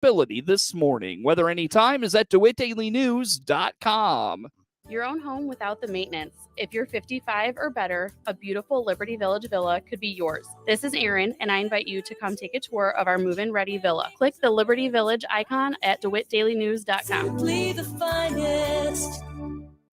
Affordability this morning. Weather anytime is at DeWittDailyNews.com. Your own home without the maintenance. If you're 55 or better, a beautiful Liberty Village villa could be yours. This is Erin, and I invite you to come take a tour of our move-in ready villa. Click the Liberty Village icon at DeWittDailyNews.com. Simply the finest.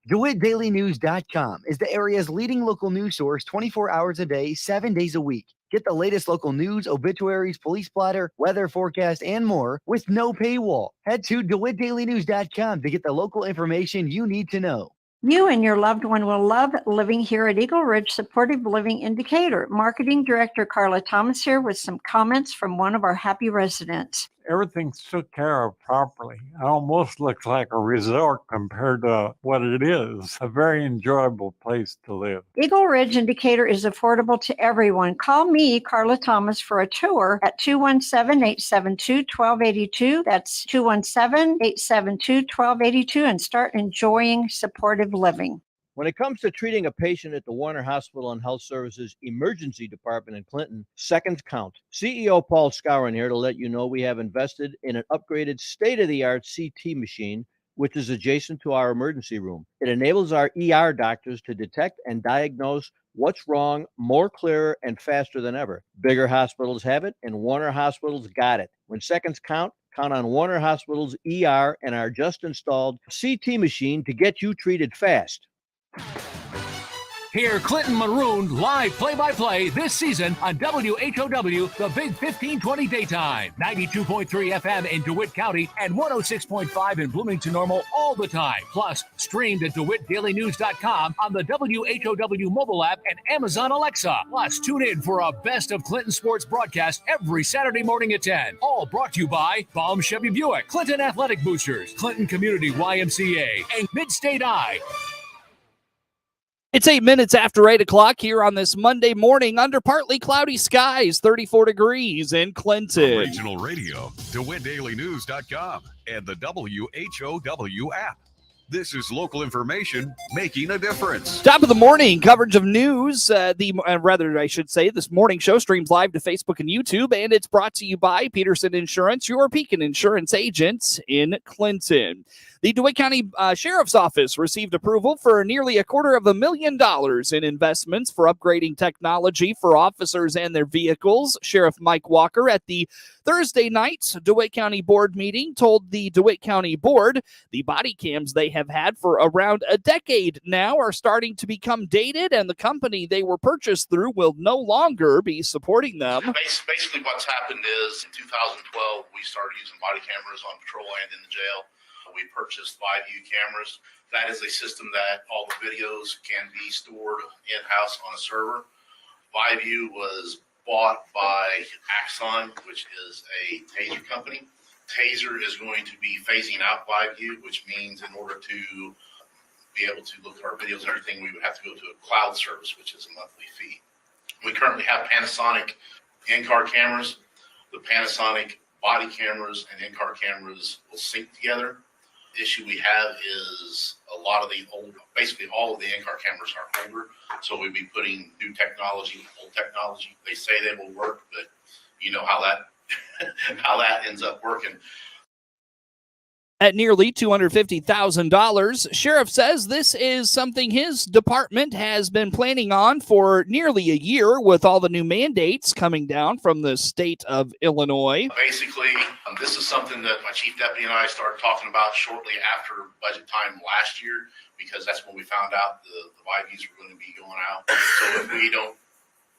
DeWittDailyNews.com is the area's leading local news source 24 hours a day, 7 days a week. Get the latest local news, obituaries, police blotter, weather forecast, and more with no paywall. Head to DeWittDailyNews.com to get the local information you need to know. You and your loved one will love living here at Eagle Ridge Supportive Living Indicator. Marketing Director Carla Thomas here with some comments from one of our happy residents. Everything's took care of properly. It almost looks like a resort compared to what it is. A very enjoyable place to live. Eagle Ridge Indicator is affordable to everyone. Call me, Carla Thomas, for a tour at 217-872-1282. That's 217-872-1282 and start enjoying supportive living. When it comes to treating a patient at the Warner Hospital and Health Services Emergency Department in Clinton, seconds count. CEO Paul Scourin here to let you know we have invested in an upgraded state-of-the-art CT machine, which is adjacent to our emergency room. It enables our ER doctors to detect and diagnose what's wrong more clearer and faster than ever. Bigger hospitals have it, and Warner Hospitals got it. When seconds count on Warner Hospital's ER and our just installed CT machine to get you treated fast. Hear Clinton Maroon live play-by-play this season on WHOW, the Big 1520 Daytime, 92.3 FM in DeWitt County and 106.5 in Bloomington Normal all the time. Plus, streamed at DeWittDailyNews.com on the WHOW mobile app and Amazon Alexa. Plus, tune in for a Best of Clinton Sports broadcast every Saturday morning at 10. All brought to you by Baum Chevy Buick, Clinton Athletic Boosters, Clinton Community YMCA, and Midstate Eye. It's 8 minutes after 8 o'clock here on this Monday morning under partly cloudy skies, 34 degrees in Clinton. Regional Radio, DeWittDailyNews.com, and the WHOW app. This is local information making a difference. Top of the morning coverage of news. This morning show streams live to Facebook and YouTube, and it's brought to you by Peterson Insurance, your Pekin insurance agent in Clinton. The DeWitt County Sheriff's Office received approval for nearly $250,000 in investments for upgrading technology for officers and their vehicles. Sheriff Mike Walker at the Thursday night DeWitt County Board meeting told the DeWitt County Board the body cams they have had for around a decade now are starting to become dated, and the company they were purchased through will no longer be supporting them. Basically what's happened is in 2012 we started using body cameras on patrol and in the jail. We purchased WHOW cameras. That is a system that all the videos can be stored in-house on a server. WHOW was bought by Axon, which is a taser company. Taser is going to be phasing out WHOW, which means in order to be able to look at our videos and everything, we would have to go to a cloud service, which is a monthly fee. We currently have Panasonic in-car cameras. The Panasonic body cameras and in-car cameras will sync together. The issue we have is a lot of the old, basically all of the in-car cameras are older, so we'll be putting new technology with old technology. They say they will work, but you know how that how that ends up working. At nearly $250,000, Sheriff says this is something his department has been planning on for nearly a year with all the new mandates coming down from the state of Illinois. Basically, this is something that my chief deputy and I started talking about shortly after budget time last year, because that's when we found out the YVs were going to be going out. So if we don't,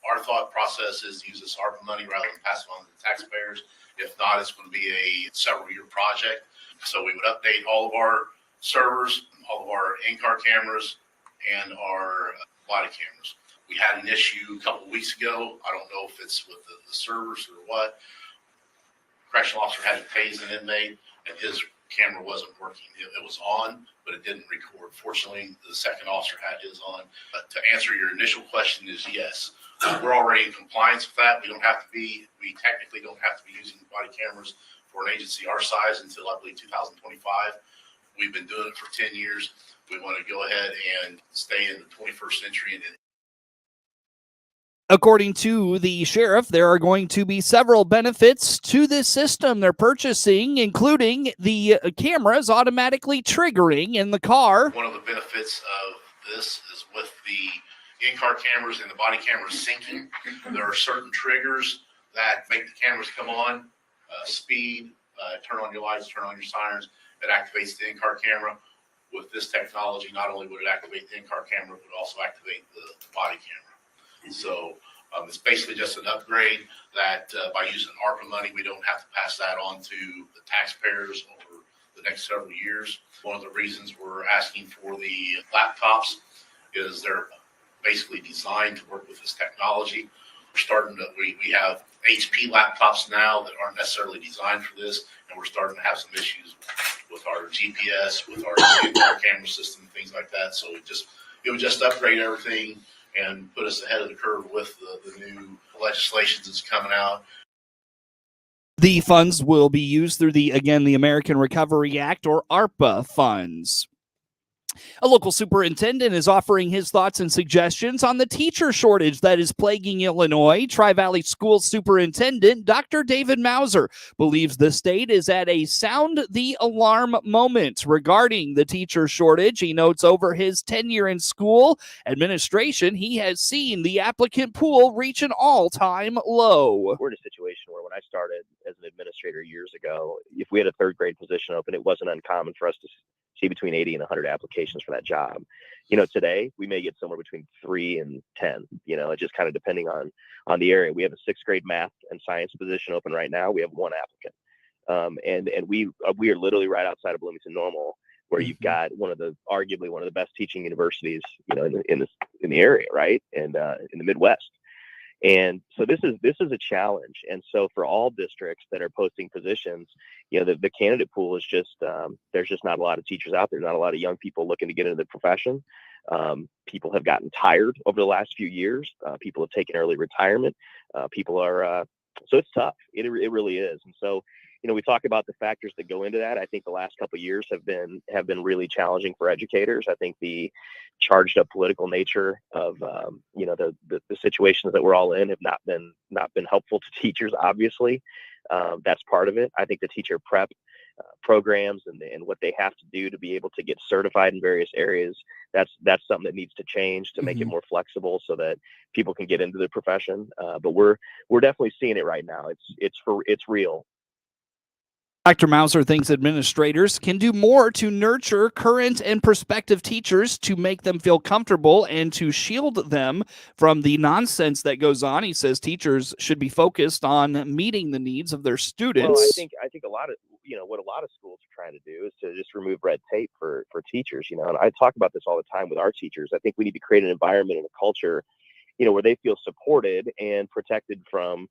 our thought process is to use this ARPA money rather than pass it on to the taxpayers. If not, it's going to be a several-year project. So we would update all of our servers, all of our in-car cameras, and our body cameras. We had an issue a couple of weeks ago. I don't know if it's with the servers or what. Correctional officer had to tase an inmate, and his camera wasn't working. It was on, but it didn't record. Fortunately, the second officer had his on. But to answer your initial question is yes. We're already in compliance with that. We technically don't have to be using body cameras for an agency our size until I believe 2025. We've been doing it for 10 years. We want to go ahead and stay in the 21st century and According to the sheriff, there are going to be several benefits to this system they're purchasing, including the cameras automatically triggering in the car. One of the benefits of this is with the in-car cameras and the body cameras syncing. There are certain triggers that make the cameras come on, speed, turn on your lights, turn on your sirens. It activates the in-car camera. With this technology, not only would it activate the in-car camera, but also activate the body camera. So it's basically just an upgrade that by using ARPA money, we don't have to pass that on to the taxpayers over the next several years. One of the reasons we're asking for the laptops is they're basically designed to work with this technology. We're starting to, we have HP laptops now that aren't necessarily designed for this, and we're starting to have some issues with our GPS, with our camera system, things like that. So it would just upgrade everything and put us ahead of the curve with the new legislation that's coming out. The funds will be used through the American Recovery Act, or ARPA funds. A local superintendent is offering his thoughts and suggestions on the teacher shortage that is plaguing Illinois. Tri-Valley School Superintendent Dr. David Mauser believes the state is at a sound the alarm moment regarding the teacher shortage. He notes over his tenure in school administration, he has seen the applicant pool reach an all-time low. We're in a situation where when I started as an administrator years ago, if we had a third grade position open, it wasn't uncommon for us to see between 80 and 100 applications for that job. Today we may get somewhere between 3 and 10, it's just kind of depending on the area. We have a 6th grade math and science position open right now. We have 1 applicant. And we are literally right outside of Bloomington Normal, where you've got arguably one of the best teaching universities, in the area, right? And in the Midwest. And so this is a challenge. And so for all districts that are posting positions, the candidate pool is just, there's just not a lot of teachers out there, not a lot of young people looking to get into the profession. People have gotten tired over the last few years. People have taken early retirement. People are, so it's tough. It really is. And so, we talk about the factors that go into that. I think the last couple of years have been really challenging for educators. I think the charged up political nature of the situations that we're all in have not been helpful to teachers. Obviously, that's part of it. I think the teacher prep programs and what they have to do to be able to get certified in various areas, that's something that needs to change to make it more flexible so that people can get into the profession. But we're definitely seeing it right now. It's real. Dr. Mauser thinks administrators can do more to nurture current and prospective teachers to make them feel comfortable and to shield them from the nonsense that goes on. He says teachers should be focused on meeting the needs of their students. Well, I think a lot of what a lot of schools are trying to do is to just remove red tape for teachers. And I talk about this all the time with our teachers. I think we need to create an environment and a culture, where they feel supported and protected from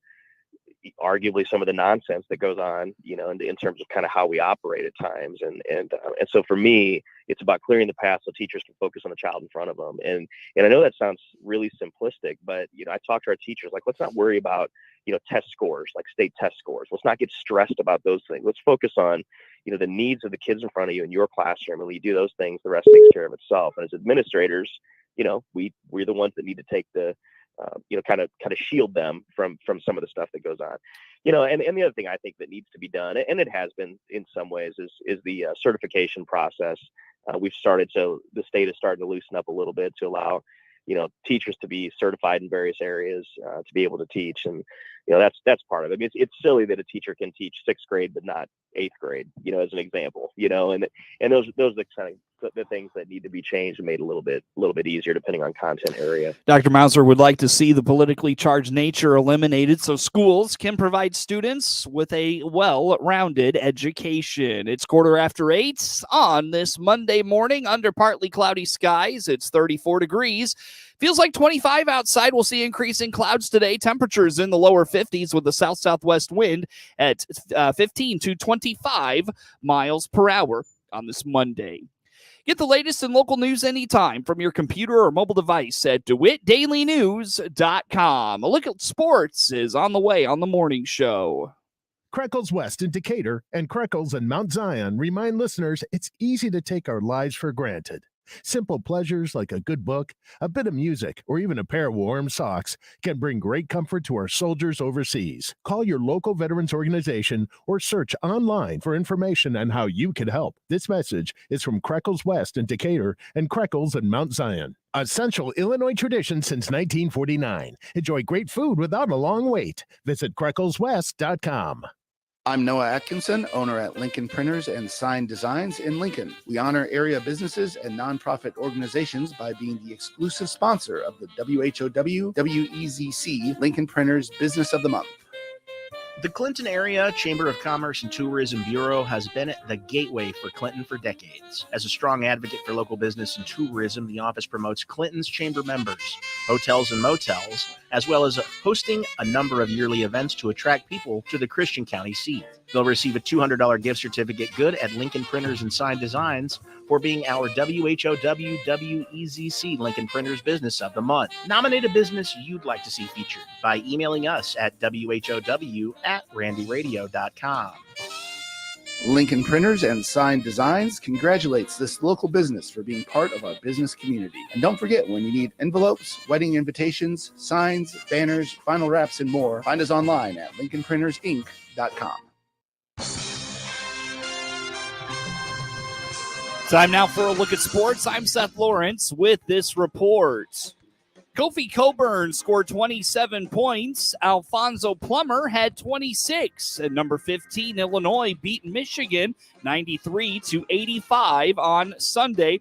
arguably some of the nonsense that goes on, in terms of kind of how we operate at times. And so for me, it's about clearing the path so teachers can focus on the child in front of them. And I know that sounds really simplistic, but, I talk to our teachers, like, let's not worry about, test scores, like state test scores. Let's not get stressed about those things. Let's focus on, the needs of the kids in front of you in your classroom. And when you do those things, the rest takes care of itself. And as administrators, we're the ones that need to take the, kind of shield them from some of the stuff that goes on, and the other thing I think that needs to be done, and it has been in some ways, is the certification process. The state is starting to loosen up a little bit to allow, teachers to be certified in various areas, to be able to teach. And, that's part of it. I mean, it's silly that a teacher can teach 6th grade, but not 8th grade, as an example, and those are the kind of the things that need to be changed and made a little bit easier depending on content area. Dr. Mauser would like to see the politically charged nature eliminated so schools can provide students with a well-rounded education. It's 8:15 on this Monday morning under partly cloudy skies. It's 34 degrees. Feels like 25 outside. We'll see increasing clouds today. Temperatures in the lower 50s with the south-southwest wind at 15 to 25 miles per hour on this Monday. Get the latest in local news anytime from your computer or mobile device at DeWittDailyNews.com. A look at sports is on the way on the morning show. Kreckles West in Decatur and Kreckles in Mount Zion remind listeners it's easy to take our lives for granted. Simple pleasures like a good book, a bit of music, or even a pair of warm socks can bring great comfort to our soldiers overseas. Call your local veterans organization or search online for information on how you can help. This message is from Creckles West in Decatur and Creckles in Mount Zion. A Central Illinois tradition since 1949. Enjoy great food without a long wait. Visit CrecklesWest.com. I'm Noah Atkinson, owner at Lincoln Printers and Sign Designs in Lincoln. We honor area businesses and nonprofit organizations by being the exclusive sponsor of the WHOW WEZC Lincoln Printers Business of the Month. The Clinton Area Chamber of Commerce and Tourism Bureau has been the gateway for Clinton for decades. As a strong advocate for local business and tourism, the office promotes Clinton's chamber members, hotels and motels, as well as hosting a number of yearly events to attract people to the Christian County seat. They'll receive a $200 gift certificate good at Lincoln Printers and Sign Designs for being our WHOW WEZC Lincoln Printers Business of the Month. Nominate a business you'd like to see featured by emailing us at whow@randyradio.com. Lincoln Printers and Sign Designs congratulates this local business for being part of our business community. And don't forget, when you need envelopes, wedding invitations, signs, banners, vinyl wraps, and more, find us online at lincolnprintersinc.com. Time now for a look at sports. I'm Seth Lawrence with this report. Kofi Coburn scored 27 points. Alfonso Plummer had 26. And number 15, Illinois beat Michigan 93-85 on Sunday.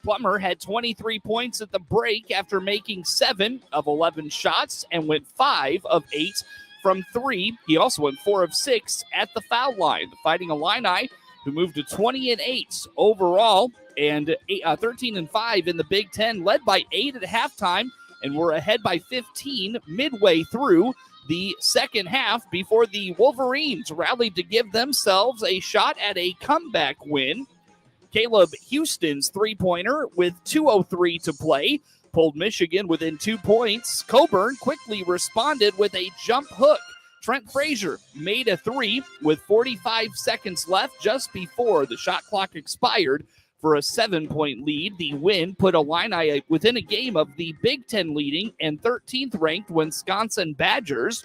Plummer had 23 points at the break after making 7 of 11 shots and went 5 of 8 from 3. He also went 4 of 6 at the foul line. The Fighting Illini, who moved to 20-8 overall and 13-5 in the Big Ten, led by 8 at halftime, and were ahead by 15 midway through the second half before the Wolverines rallied to give themselves a shot at a comeback win. Caleb Houston's three-pointer with 2:03 to play pulled Michigan within 2 points. Coburn quickly responded with a jump hook. Trent Frazier made a 3 with 45 seconds left just before the shot clock expired for a 7-point lead. The win put Illini within a game of the Big Ten leading and 13th ranked Wisconsin Badgers.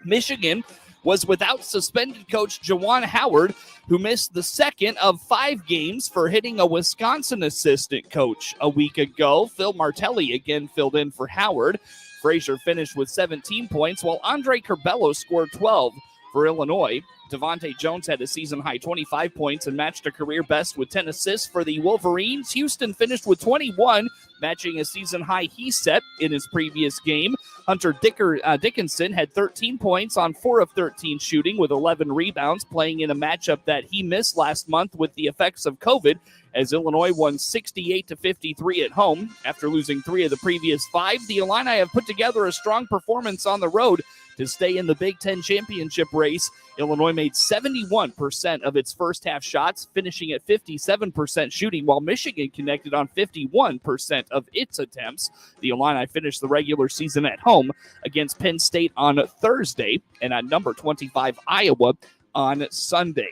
Michigan was without suspended coach Juwan Howard, who missed the second of 5 games for hitting a Wisconsin assistant coach a week ago. Phil Martelli again filled in for Howard. Frazier finished with 17 points, while Andre Curbelo scored 12 for Illinois. Devontae Jones had a season-high 25 points and matched a career best with 10 assists for the Wolverines. Houston finished with 21, matching a season-high he set in his previous game. Hunter Dickinson had 13 points on 4 of 13 shooting with 11 rebounds, playing in a matchup that he missed last month with the effects of COVID, as Illinois won 68-53 at home. After losing 3 of the previous 5, the Illini have put together a strong performance on the road to stay in the Big Ten championship race. Illinois made 71% of its first half shots, finishing at 57% shooting, while Michigan connected on 51% of its attempts. The Illini finished the regular season at home against Penn State on Thursday and at number 25 Iowa on Sunday.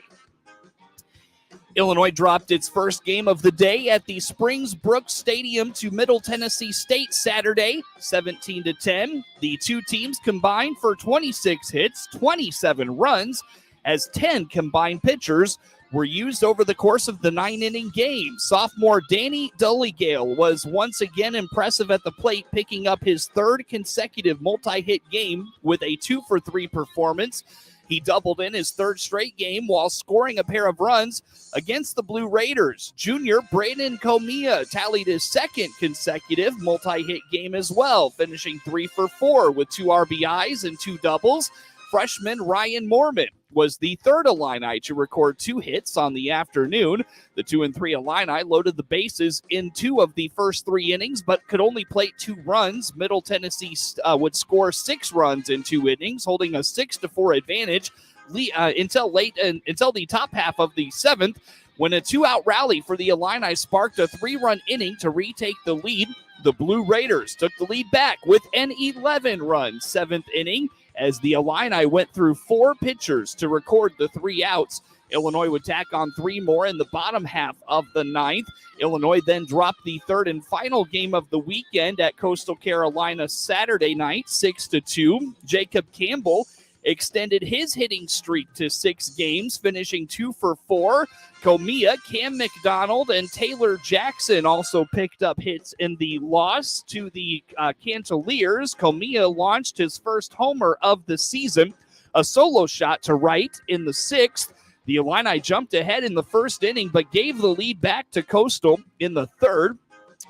Illinois dropped its first game of the day at the Springs Brook Stadium to Middle Tennessee State Saturday, 17-10. The two teams combined for 26 hits, 27 runs, as 10 combined pitchers were used over the course of the 9-inning game. Sophomore Danny Dullygale was once again impressive at the plate, picking up his 3rd consecutive multi-hit game with a 2-for-3 performance. He doubled in his 3rd straight game while scoring a pair of runs against the Blue Raiders. Junior Brayden Comia tallied his 2nd consecutive multi-hit game as well, finishing 3 for 4 with 2 RBIs and 2 doubles. Freshman Ryan Mormon was the 3rd Illini to record 2 hits on the afternoon. The 2 and 3 Illini loaded the bases in 2 of the first 3 innings, but could only plate 2 runs. Middle Tennessee would score 6 runs in 2 innings, holding a 6-4 advantage until the top half of the 7th, when a 2-out rally for the Illini sparked a 3-run inning to retake the lead. The Blue Raiders took the lead back with an 11-run 7th inning, as the Illini went through 4 pitchers to record the 3 outs Illinois would tack on 3 more in the bottom half of the 9th. Illinois then dropped the third and final game of the weekend at Coastal Carolina Saturday night, 6-2. Jacob Campbell extended his hitting streak to 6 games, finishing 2 for 4. Comia, Cam McDonald, and Taylor Jackson also picked up hits in the loss to the Cantaliers. Comia launched his first homer of the season, a solo shot to right in the 6th. The Illini jumped ahead in the first inning, but gave the lead back to Coastal in the 3rd.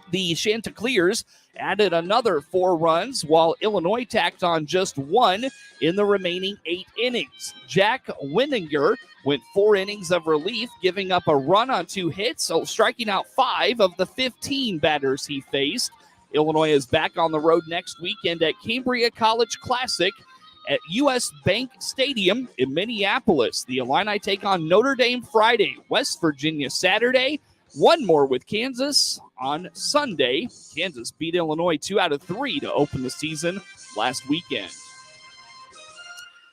The Chanticleers added another 4 runs, while Illinois tacked on just 1 in the remaining 8 innings. Jack Winninger went 4 innings of relief, giving up a run on 2 hits, so striking out 5 of the 15 batters he faced. Illinois is back on the road next weekend at Cambria College Classic at U.S. Bank Stadium in Minneapolis. The Illini take on Notre Dame Friday, West Virginia Saturday, 1 more with Kansas on Sunday. Kansas beat Illinois 2 out of 3 to open the season last weekend.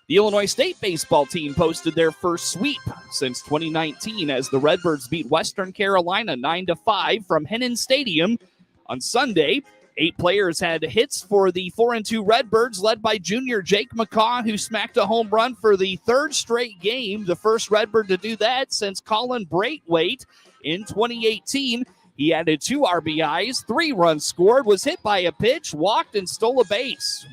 The Illinois State baseball team posted their first sweep since 2019 as the Redbirds beat Western Carolina 9-5 from Hennon Stadium on Sunday. 8 players had hits for the 4-2 Redbirds, led by junior Jake McCaw, who smacked a home run for the 3rd straight game, the first Redbird to do that since Colin Braithwaite in 2018. He added 2 RBIs, 3 runs scored, was hit by a pitch, walked, and stole a base.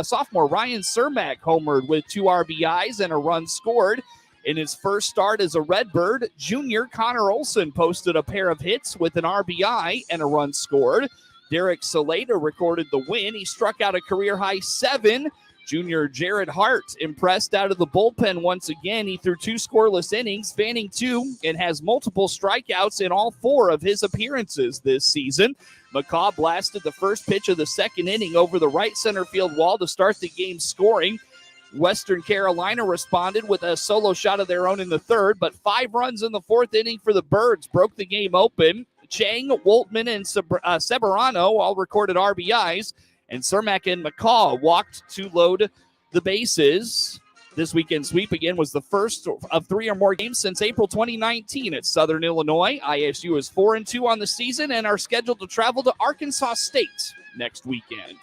Sophomore Ryan Cermak homered with 2 RBIs and a run scored. In his first start as a Redbird, junior Connor Olson posted a pair of hits with an RBI and a run scored. Derek Saleta recorded the win. He struck out a career-high 7. Junior Jared Hart impressed out of the bullpen once again. He threw 2 scoreless innings, fanning 2, and has multiple strikeouts in all 4 of his appearances this season. McCaw blasted the first pitch of the 2nd inning over the right center field wall to start the game scoring. Western Carolina responded with a solo shot of their own in the 3rd, but 5 runs in the 4th inning for the Birds broke the game open. Chang, Woltman, and Severano all recorded RBIs, and Cermak and McCaw walked to load the bases. This weekend sweep, again, was the first of 3 or more games since April 2019 at Southern Illinois. ISU is 4-2 on the season and are scheduled to travel to Arkansas State next weekend.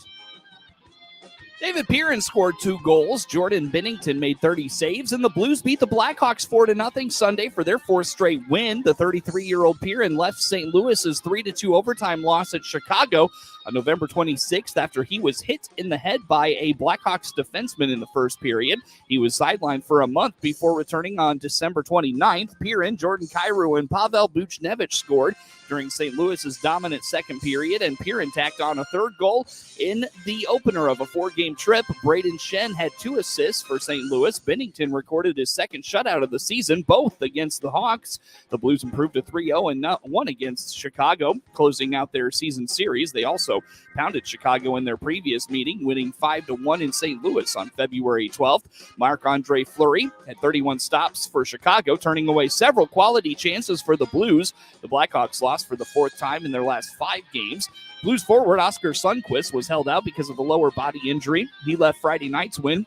David Pearson scored 2 goals. Jordan Bennington made 30 saves, and the Blues beat the Blackhawks 4-0 Sunday for their 4th straight win. The 33-year-old Pearson left St. Louis's 3-2 overtime loss at Chicago on November 26th after he was hit in the head by a Blackhawks defenseman in the first period. He was sidelined for a month before returning on December 29th. Pearson, Jordan Kyrou, and Pavel Buchnevich scored during St. Louis's dominant second period, and Pearson tacked on a 3rd goal in the opener of a 4-game trip. Braden Shen had 2 assists for St. Louis. Bennington recorded his 2nd shutout of the season, both against the Hawks. The Blues improved to 3-0 and 1 against Chicago, closing out their season series. They also pounded Chicago in their previous meeting, winning 5-1 in St. Louis on February 12th. Marc-Andre Fleury had 31 stops for Chicago, turning away several quality chances for the Blues. The Blackhawks lost for the 4th time in their last 5 games. Blues forward Oscar Sundqvist was held out because of a lower body injury. He left Friday night's win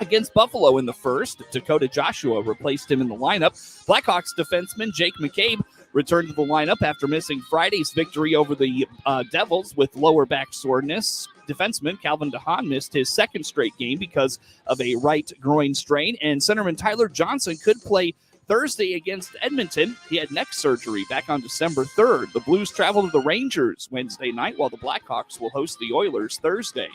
against Buffalo in the 1st. Dakota Joshua replaced him in the lineup. Blackhawks defenseman Jake McCabe returned to the lineup after missing Friday's victory over the Devils with lower back soreness. Defenseman Calvin DeHaan missed his 2nd straight game because of a right groin strain, and centerman Tyler Johnson could play Thursday against Edmonton. He had neck surgery back on December 3rd. The Blues travel to the Rangers Wednesday night, while the Blackhawks will host the Oilers Thursday.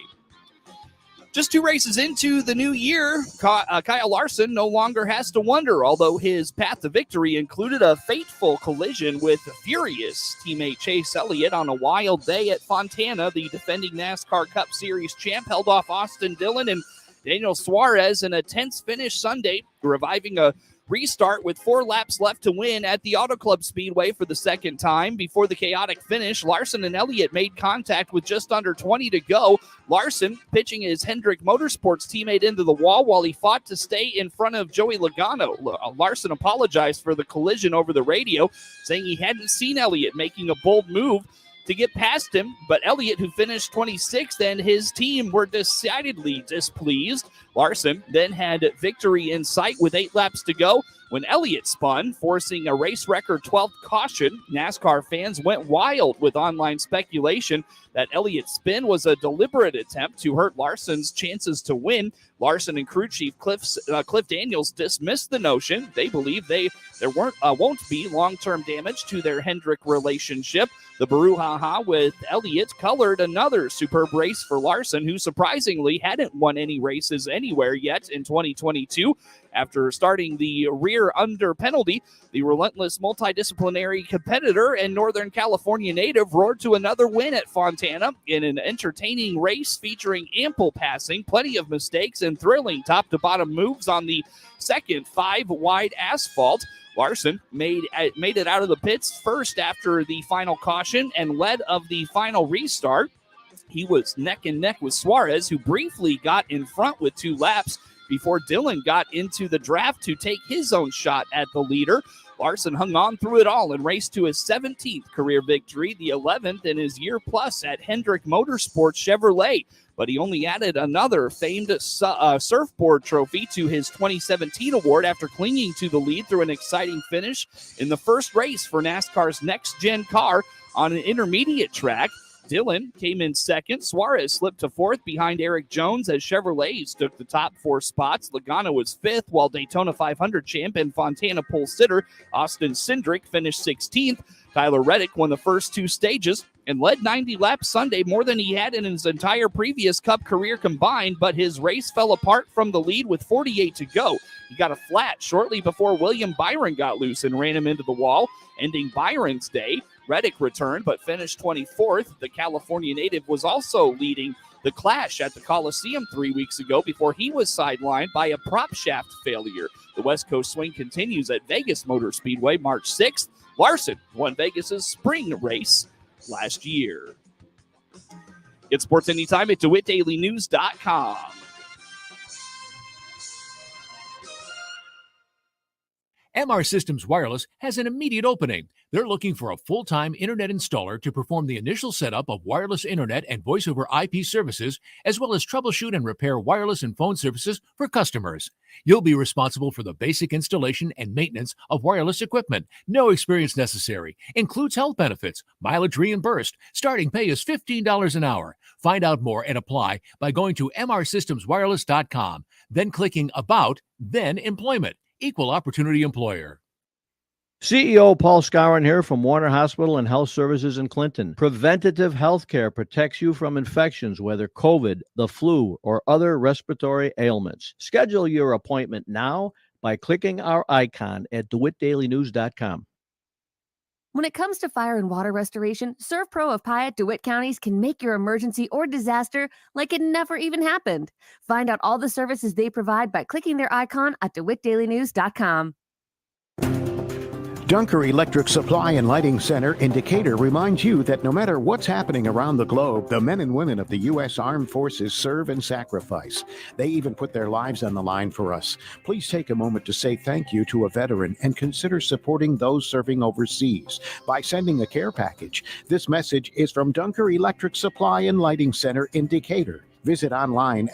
Just 2 races into the new year, Kyle Larson no longer has to wonder, although his path to victory included a fateful collision with furious teammate Chase Elliott on a wild day at Fontana. The defending NASCAR Cup Series champ held off Austin Dillon and Daniel Suarez in a tense finish Sunday, reviving a restart with 4 laps left to win at the Auto Club Speedway for the 2nd time. Before the chaotic finish, Larson and Elliott made contact with just under 20 to go. Larson pitching his Hendrick Motorsports teammate into the wall while he fought to stay in front of Joey Logano. Larson apologized for the collision over the radio, saying he hadn't seen Elliott making a bold move to get past him, but Elliott, who finished 26th, and his team were decidedly displeased. Larson then had victory in sight with 8 laps to go. when Elliott spun, forcing a race record 12th caution. NASCAR fans went wild with online speculation that Elliott's spin was a deliberate attempt to hurt Larson's chances to win. Larson and crew chief Cliff Daniels dismissed the notion. They believe there won't be long-term damage to their Hendrick relationship. The brouhaha with Elliott colored another superb race for Larson, who surprisingly hadn't won any races anywhere yet in 2022. After starting the rear under penalty, the relentless multidisciplinary competitor and Northern California native roared to another win at Fontana in an entertaining race featuring ample passing, plenty of mistakes, and thrilling top-to-bottom moves on the second 5-wide asphalt. Larson made it out of the pits first after the final caution and led of the final restart. He was neck and neck with Suarez, who briefly got in front with 2 laps before Dillon got into the draft to take his own shot at the leader. Larson hung on through it all and raced to his 17th career victory, the 11th in his year plus at Hendrick Motorsports Chevrolet. But he only added another famed surfboard trophy to his 2017 award after clinging to the lead through an exciting finish in the first race for NASCAR's next-gen car on an intermediate track. Dillon came in second. Suarez slipped to fourth behind Eric Jones as Chevrolets took the top 4 spots. Logano was fifth, while Daytona 500 champ and Fontana pole sitter Austin Cindric finished 16th. Tyler Reddick won the first 2 stages and led 90 laps Sunday, more than he had in his entire previous Cup career combined, but his race fell apart from the lead with 48 to go. He got a flat shortly before William Byron got loose and ran him into the wall, ending Byron's day. Reddick returned but finished 24th. The California native was also leading the Clash at the Coliseum 3 weeks ago before he was sidelined by a prop shaft failure. The West Coast swing continues at Vegas Motor Speedway March 6th. Larson won Vegas's spring race last year. Get sports anytime at DeWittDailyNews.com. MR Systems Wireless has an immediate opening. They're looking for a full-time internet installer to perform the initial setup of wireless internet and voice-over IP services, as well as troubleshoot and repair wireless and phone services for customers. You'll be responsible for the basic installation and maintenance of wireless equipment. No experience necessary. Includes health benefits, mileage reimbursed. Starting pay is $15 an hour. Find out more and apply by going to mrsystemswireless.com, then clicking About, then Employment. Equal opportunity employer. CEO Paul Skowron here from Warner Hospital and Health Services in Clinton. Preventative health care protects you from infections, whether COVID, the flu, or other respiratory ailments. Schedule your appointment now by clicking our icon at DeWittDailyNews.com. When it comes to fire and water restoration, ServPro of Piatt, DeWitt counties can make your emergency or disaster like it never even happened. Find out all the services they provide by clicking their icon at DeWittDailyNews.com. Dunker Electric Supply and Lighting Center in Decatur reminds you that no matter what's happening around the globe, the men and women of the U.S. Armed Forces serve and sacrifice. They even put their lives on the line for us. Please take a moment to say thank you to a veteran and consider supporting those serving overseas by sending a care package. This message is from Dunker Electric Supply and Lighting Center in Decatur. Visit online